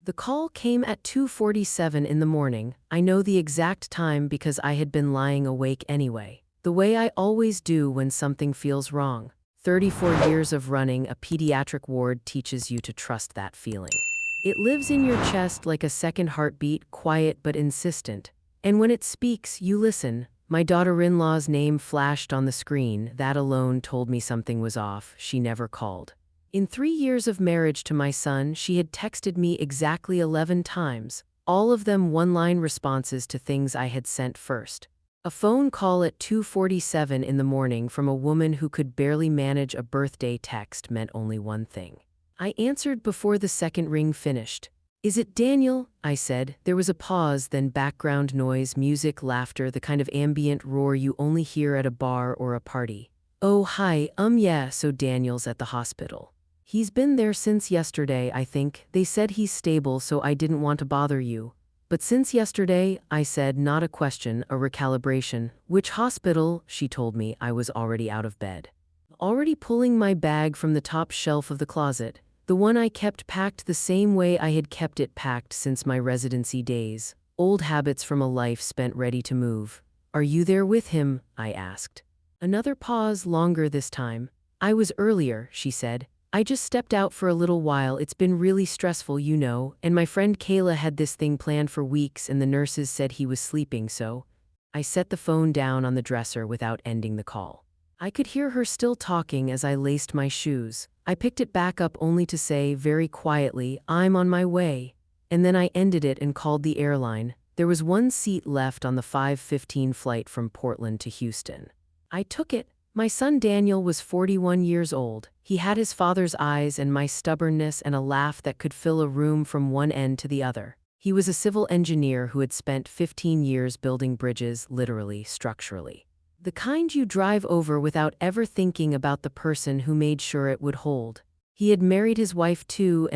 The call came at 2:47 in the morning. I know the exact time because I had been lying awake anyway. The way I always do when something feels wrong. 34 years of running a pediatric ward teaches you to trust that feeling. It lives in your chest like a second heartbeat, quiet but insistent. And when it speaks, you listen. My daughter-in-law's name flashed on the screen. That alone told me something was off. She never called. In 3 years of marriage to my son, she had texted me exactly 11 times, all of them one-line responses to things I had sent first. A phone call at 2:47 in the morning from a woman who could barely manage a birthday text meant only one thing. I answered before the second ring finished. "Is it Daniel?" I said. There was a pause, then background noise, music, laughter, the kind of ambient roar you only hear at a bar or a party. "Oh, hi, yeah, so Daniel's at the hospital. He's been there since yesterday, I think. They said he's stable, so I didn't want to bother you. But since yesterday," I said, not a question, a recalibration. "Which hospital?" She told me. I was already out of bed. Already pulling my bag from the top shelf of the closet. The one I kept packed the same way I had kept it packed since my residency days. Old habits from a life spent ready to move. "Are you there with him?" I asked. Another pause, longer this time. "I was earlier," she said. "I just stepped out for a little while. It's been really stressful, you know, and my friend Kayla had this thing planned for weeks and the nurses said he was sleeping, so." I set the phone down on the dresser without ending the call. I could hear her still talking as I laced my shoes. I picked it back up only to say, very quietly, "I'm on my way." And then I ended it and called the airline. There was one seat left on the 5:15 flight from Portland to Houston. I took it. My son Daniel was 41 years old. He had his father's eyes and my stubbornness and a laugh that could fill a room from one end to the other. He was a civil engineer who had spent 15 years building bridges, literally, structurally. The kind you drive over without ever thinking about the person who made sure it would hold. He had married his wife 2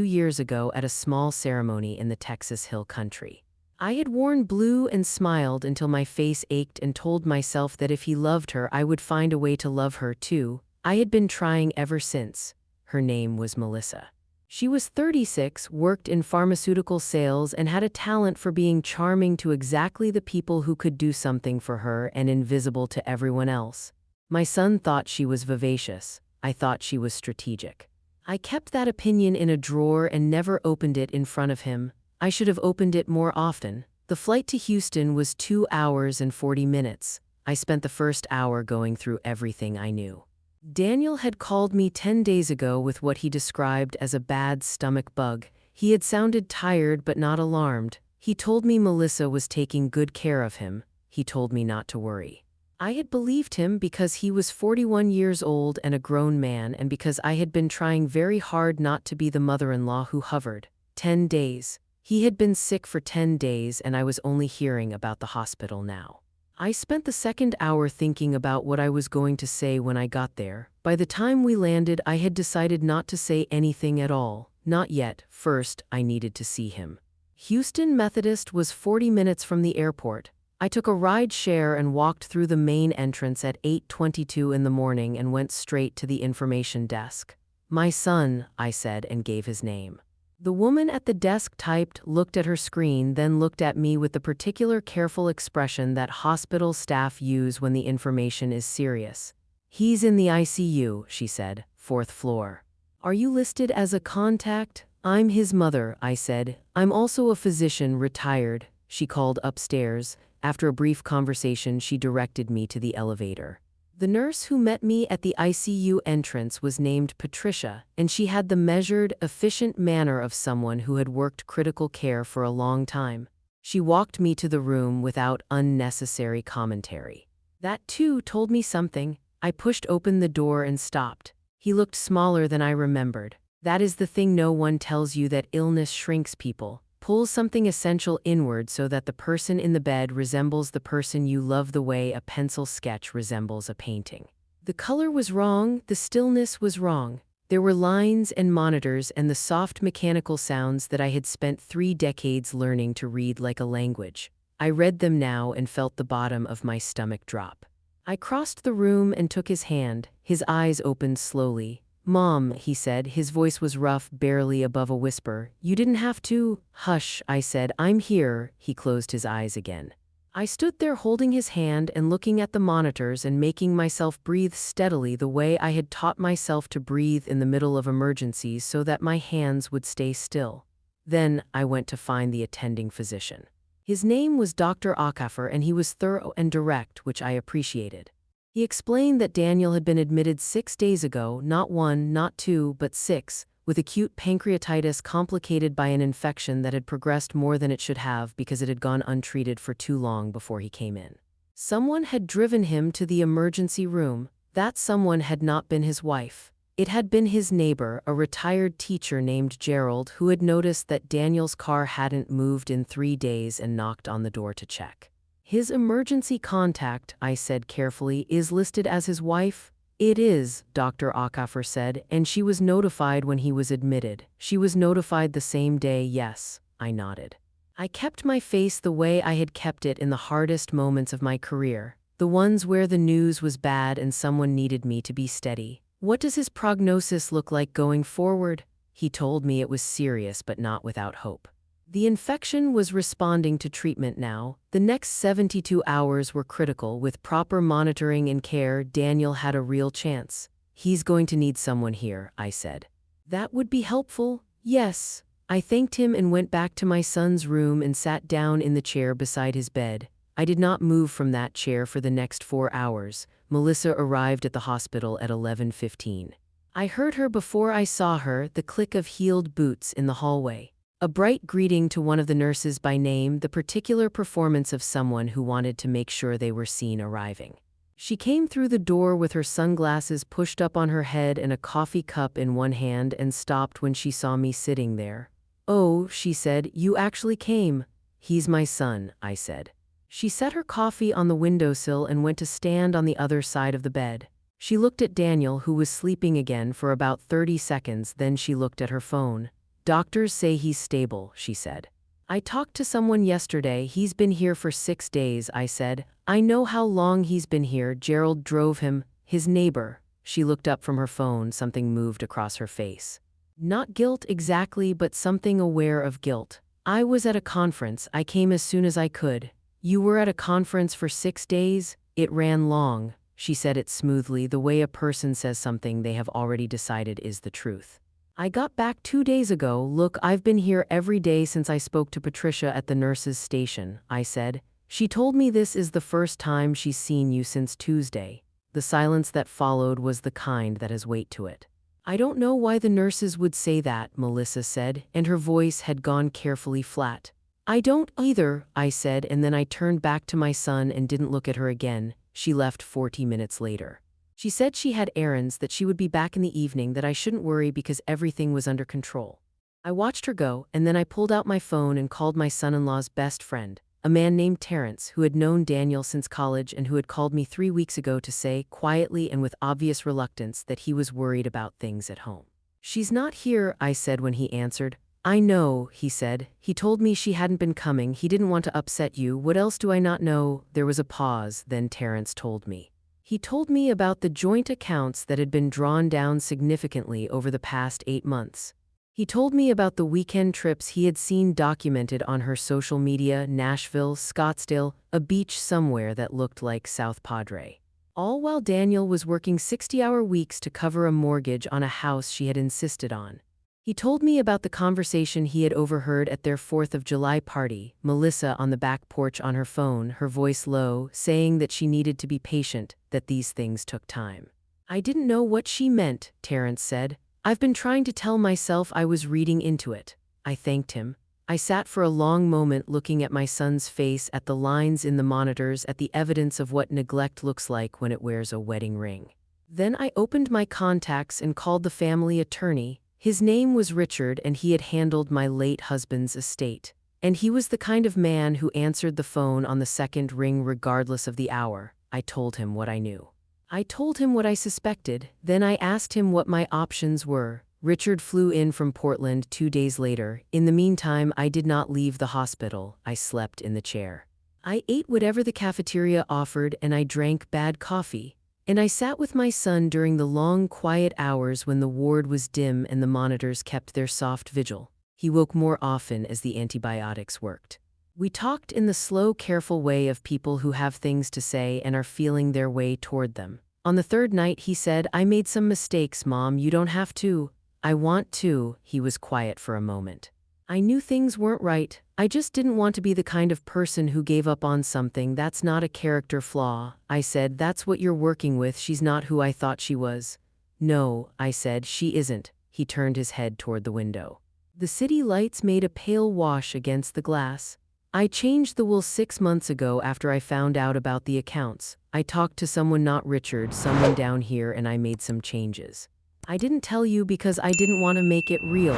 years ago at a small ceremony in the Texas Hill Country. I had worn blue and smiled until my face ached and told myself that if he loved her, I would find a way to love her too. I had been trying ever since. Her name was Melissa. She was 36, worked in pharmaceutical sales, and had a talent for being charming to exactly the people who could do something for her and invisible to everyone else. My son thought she was vivacious. I thought she was strategic. I kept that opinion in a drawer and never opened it in front of him. I should have opened it more often. The flight to Houston was 2 hours and 40 minutes. I spent the first hour going through everything I knew. Daniel had called me 10 days ago with what he described as a bad stomach bug. He had sounded tired but not alarmed. He told me Melissa was taking good care of him. He told me not to worry. I had believed him because he was 41 years old and a grown man, and because I had been trying very hard not to be the mother-in-law who hovered. 10 days. He had been sick for 10 days and I was only hearing about the hospital now. I spent the second hour thinking about what I was going to say when I got there. By the time we landed, I had decided not to say anything at all. Not yet. First, I needed to see him. Houston Methodist was 40 minutes from the airport. I took a ride share and walked through the main entrance at 8:22 in the morning and went straight to the information desk. "My son," I said and gave his name. The woman at the desk typed, looked at her screen, then looked at me with the particular careful expression that hospital staff use when the information is serious. "He's in the ICU," she said, "4th floor. Are you listed as a contact?" "I'm his mother," I said. "I'm also a physician, retired." She called upstairs. After a brief conversation, she directed me to the elevator. The nurse who met me at the ICU entrance was named Patricia, and she had the measured, efficient manner of someone who had worked critical care for a long time. She walked me to the room without unnecessary commentary. That too told me something. I pushed open the door and stopped. He looked smaller than I remembered. That is the thing no one tells you, that illness shrinks people. Pulls something essential inward so that the person in the bed resembles the person you love the way a pencil sketch resembles a painting. The color was wrong, the stillness was wrong. There were lines and monitors and the soft mechanical sounds that I had spent 3 decades learning to read like a language. I read them now and felt the bottom of my stomach drop. I crossed the room and took his hand. His eyes opened slowly. Mom, he said, his voice was rough, barely above a whisper. You didn't have to. Hush, I said, I'm here. He closed his eyes again. I stood there holding his hand and looking at the monitors and making myself breathe steadily the way I had taught myself to breathe in the middle of emergencies so that my hands would stay still. Then I went to find the attending physician. His name was Dr. Akafer, and he was thorough and direct, which I appreciated. He explained that Daniel had been admitted 6 days ago, not 1, not 2, but 6, with acute pancreatitis complicated by an infection that had progressed more than it should have because it had gone untreated for too long before he came in. Someone had driven him to the emergency room. That someone had not been his wife. It had been his neighbor, a retired teacher named Gerald, who had noticed that Daniel's car hadn't moved in 3 days and knocked on the door to check. His emergency contact, I said carefully, is listed as his wife? It is, Dr. Akafer said, and she was notified when he was admitted. She was notified the same day, yes, I nodded. I kept my face the way I had kept it in the hardest moments of my career, the ones where the news was bad and someone needed me to be steady. What does his prognosis look like going forward? He told me it was serious but not without hope. The infection was responding to treatment now. The next 72 hours were critical. With proper monitoring and care, Daniel had a real chance. He's going to need someone here, I said. That would be helpful? Yes. I thanked him and went back to my son's room and sat down in the chair beside his bed. I did not move from that chair for the next 4 hours. Melissa arrived at the hospital at 11:15. I heard her before I saw her, the click of heeled boots in the hallway. A bright greeting to one of the nurses by name, the particular performance of someone who wanted to make sure they were seen arriving. She came through the door with her sunglasses pushed up on her head and a coffee cup in one hand and stopped when she saw me sitting there. Oh, she said, you actually came. He's my son, I said. She set her coffee on the windowsill and went to stand on the other side of the bed. She looked at Daniel, who was sleeping again, for about 30 seconds, then she looked at her phone. Doctors say he's stable, she said. I talked to someone yesterday. He's been here for 6 days, I said. I know how long he's been here. Gerald drove him, his neighbor. She looked up from her phone. Something moved across her face. Not guilt exactly, but something aware of guilt. I was at a conference. I came as soon as I could. You were at a conference for 6 days? It ran long. She said it smoothly, the way a person says something they have already decided is the truth. I got back 2 days ago. Look, I've been here every day since I spoke to Patricia at the nurse's station, I said. She told me this is the first time she's seen you since Tuesday. The silence that followed was the kind that has weight to it. I don't know why the nurses would say that, Melissa said, and her voice had gone carefully flat. I don't either, I said, and then I turned back to my son and didn't look at her again. She left 40 minutes later. She said she had errands, that she would be back in the evening, that I shouldn't worry because everything was under control. I watched her go, and then I pulled out my phone and called my son-in-law's best friend, a man named Terrence, who had known Daniel since college and who had called me 3 weeks ago to say, quietly and with obvious reluctance, that he was worried about things at home. She's not here, I said when he answered. I know, he said. He told me she hadn't been coming. He didn't want to upset you. What else do I not know? There was a pause, then Terrence told me. He told me about the joint accounts that had been drawn down significantly over the past 8 months. He told me about the weekend trips he had seen documented on her social media, Nashville, Scottsdale, a beach somewhere that looked like South Padre. All while Daniel was working 60-hour weeks to cover a mortgage on a house she had insisted on. He told me about the conversation he had overheard at their 4th of July party, Melissa on the back porch on her phone, her voice low, saying that she needed to be patient, that these things took time. I didn't know what she meant, Terrence said. I've been trying to tell myself I was reading into it. I thanked him. I sat for a long moment looking at my son's face, at the lines in the monitors, at the evidence of what neglect looks like when it wears a wedding ring. Then I opened my contacts and called the family attorney. His name was Richard, and he had handled my late husband's estate. And he was the kind of man who answered the phone on the second ring regardless of the hour. I told him what I knew. I told him what I suspected, then I asked him what my options were. Richard flew in from Portland 2 days later. In the meantime, I did not leave the hospital. I slept in the chair. I ate whatever the cafeteria offered, and I drank bad coffee. And I sat with my son during the long, quiet hours when the ward was dim and the monitors kept their soft vigil. He woke more often as the antibiotics worked. We talked in the slow, careful way of people who have things to say and are feeling their way toward them. On the third night, he said, "I made some mistakes, Mom. You don't have to." "I want to." He was quiet for a moment. "I knew things weren't right. I just didn't want to be the kind of person who gave up on something. That's not a character flaw." I said, "That's what you're working with. She's not who I thought she was." "No," I said, "she isn't." He turned his head toward the window. The city lights made a pale wash against the glass. "I changed the will 6 months ago after I found out about the accounts. I talked to someone, not Richard, someone down here, and I made some changes. I didn't tell you because I didn't want to make it real."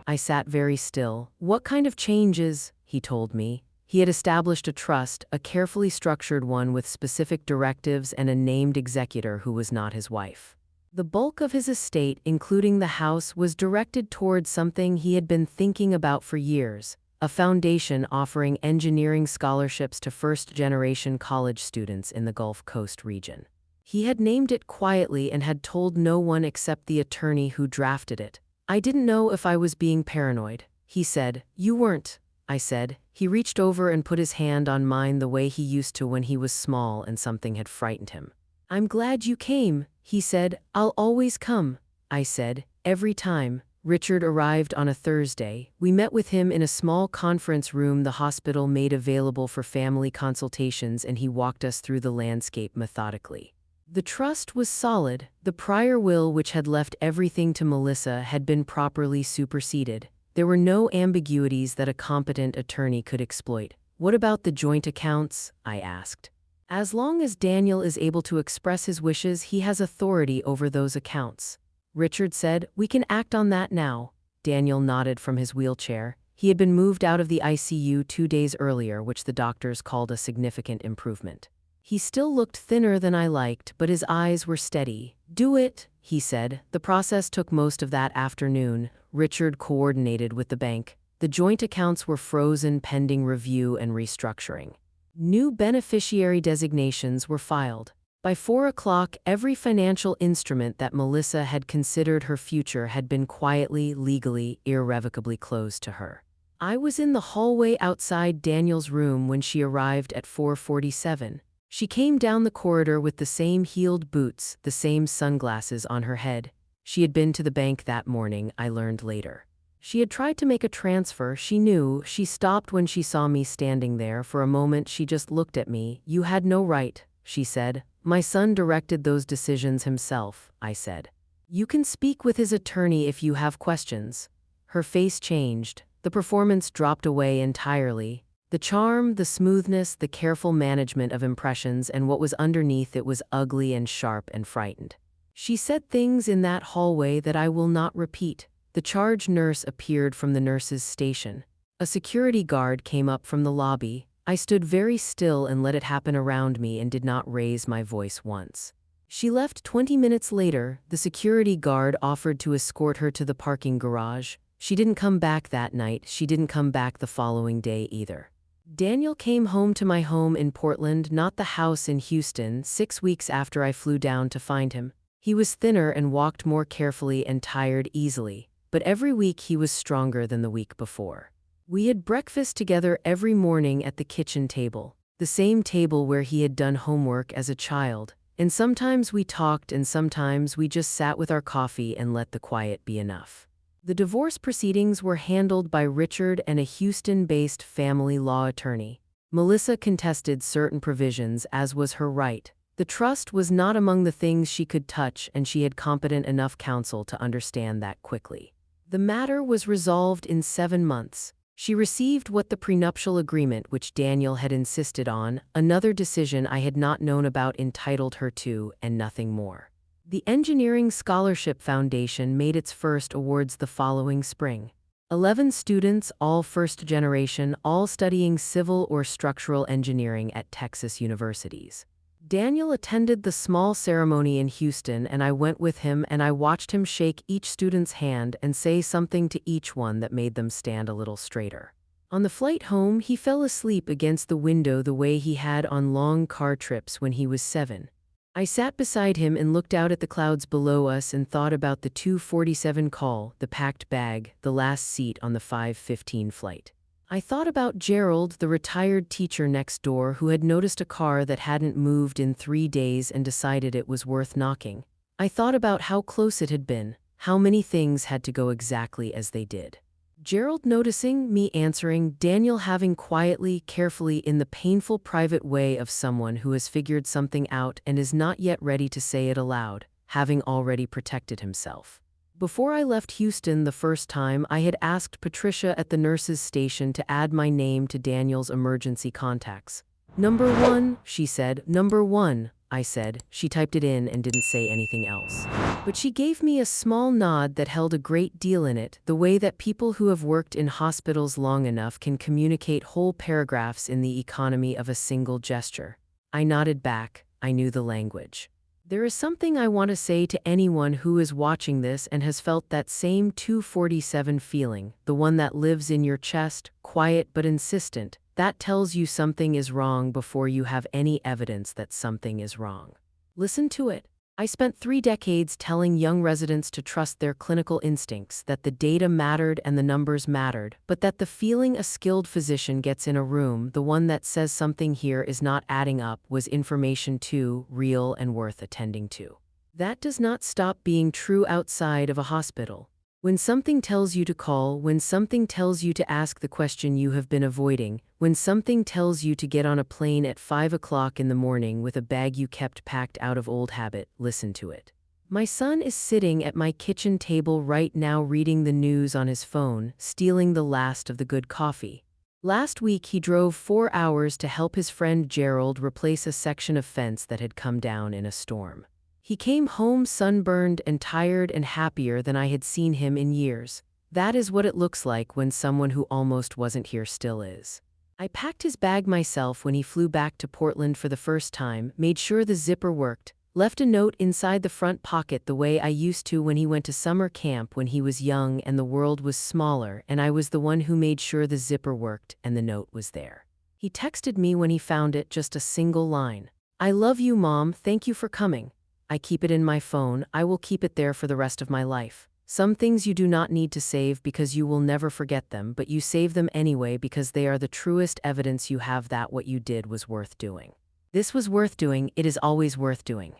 I sat very still. "What kind of changes?" He told me. He had established a trust, a carefully structured one with specific directives and a named executor who was not his wife. The bulk of his estate, including the house, was directed towards something he had been thinking about for years: a foundation offering engineering scholarships to first-generation college students in the Gulf Coast region. He had named it quietly and had told no one except the attorney who drafted it. I didn't know if I was being paranoid. He said, "You weren't," I said. He reached over and put his hand on mine the way he used to when he was small and something had frightened him. "I'm glad you came," he said. "I'll always come." I said, "Every time." Richard arrived on a Thursday. We met with him in a small conference room the hospital made available for family consultations, and he walked us through the landscape methodically. The trust was solid. The prior will, which had left everything to Melissa, had been properly superseded. There were no ambiguities that a competent attorney could exploit. "What about the joint accounts?" I asked. "As long as Daniel is able to express his wishes, he has authority over those accounts." Richard said, "We can act on that now." Daniel nodded from his wheelchair. He had been moved out of the ICU 2 days earlier, which the doctors called a significant improvement. He still looked thinner than I liked, but his eyes were steady. "Do it," he said. The process took most of that afternoon. Richard coordinated with the bank. The joint accounts were frozen pending review and restructuring. New beneficiary designations were filed. By 4 o'clock, every financial instrument that Melissa had considered her future had been quietly, legally, irrevocably closed to her. I was in the hallway outside Daniel's room when she arrived at 4:47. She came down the corridor with the same heeled boots, the same sunglasses on her head. She had been to the bank that morning, I learned later. She had tried to make a transfer, she knew. She stopped when she saw me standing there. For a moment she just looked at me. "You had no right," she said. "My son directed those decisions himself," I said. "You can speak with his attorney if you have questions." Her face changed. The performance dropped away entirely. The charm, the smoothness, the careful management of impressions, and what was underneath it was ugly and sharp and frightened. She said things in that hallway that I will not repeat. The charge nurse appeared from the nurse's station. A security guard came up from the lobby. I stood very still and let it happen around me and did not raise my voice once. She left 20 minutes later. The security guard offered to escort her to the parking garage. She didn't come back that night. She didn't come back the following day either. Daniel came home to my home in Portland, not the house in Houston, 6 weeks after I flew down to find him. He was thinner and walked more carefully and tired easily, but every week he was stronger than the week before. We had breakfast together every morning at the kitchen table, the same table where he had done homework as a child, and sometimes we talked and sometimes we just sat with our coffee and let the quiet be enough. The divorce proceedings were handled by Richard and a Houston-based family law attorney. Melissa contested certain provisions, as was her right. The trust was not among the things she could touch, and she had competent enough counsel to understand that quickly. The matter was resolved in 7 months. She received what the prenuptial agreement which Daniel had insisted on, another decision I had not known about entitled her to, and nothing more. The Engineering Scholarship Foundation made its first awards the following spring. 11 students, all first generation, all studying civil or structural engineering at Texas universities. Daniel attended the small ceremony in Houston, and I went with him, and I watched him shake each student's hand and say something to each one that made them stand a little straighter. On the flight home, he fell asleep against the window the way he had on long car trips when he was 7. I sat beside him and looked out at the clouds below us and thought about the 2:47 call, the packed bag, the last seat on the 5:15 flight. I thought about Gerald, the retired teacher next door who had noticed a car that hadn't moved in 3 days and decided it was worth knocking. I thought about how close it had been, how many things had to go exactly as they did. Gerald noticing, me answering, Daniel having quietly, carefully, in the painful private way of someone who has figured something out and is not yet ready to say it aloud, having already protected himself. Before I left Houston the first time, I had asked Patricia at the nurse's station to add my name to Daniel's emergency contacts. "Number 1, she said. "Number 1, I said. She typed it in and didn't say anything else. But she gave me a small nod that held a great deal in it, the way that people who have worked in hospitals long enough can communicate whole paragraphs in the economy of a single gesture. I nodded back. I knew the language. There is something I want to say to anyone who is watching this and has felt that same 247 feeling, the one that lives in your chest, quiet but insistent, that tells you something is wrong before you have any evidence that something is wrong. Listen to it. I spent 3 decades telling young residents to trust their clinical instincts, that the data mattered and the numbers mattered, but that the feeling a skilled physician gets in a room, the one that says something here is not adding up, was information too real and worth attending to. That does not stop being true outside of a hospital. When something tells you to call, when something tells you to ask the question you have been avoiding, when something tells you to get on a plane at 5 o'clock in the morning with a bag you kept packed out of old habit, listen to it. My son is sitting at my kitchen table right now reading the news on his phone, stealing the last of the good coffee. Last week he drove 4 hours to help his friend Gerald replace a section of fence that had come down in a storm. He came home sunburned and tired and happier than I had seen him in years. That is what it looks like when someone who almost wasn't here still is. I packed his bag myself when he flew back to Portland for the first time, made sure the zipper worked, left a note inside the front pocket the way I used to when he went to summer camp when he was young and the world was smaller and I was the one who made sure the zipper worked and the note was there. He texted me when he found it, just a single line. "I love you, Mom, thank you for coming. I keep it in my phone, I will keep it there for the rest of my life. Some things you do not need to save because you will never forget them, but you save them anyway because they are the truest evidence you have that what you did was worth doing. This was worth doing, it is always worth doing."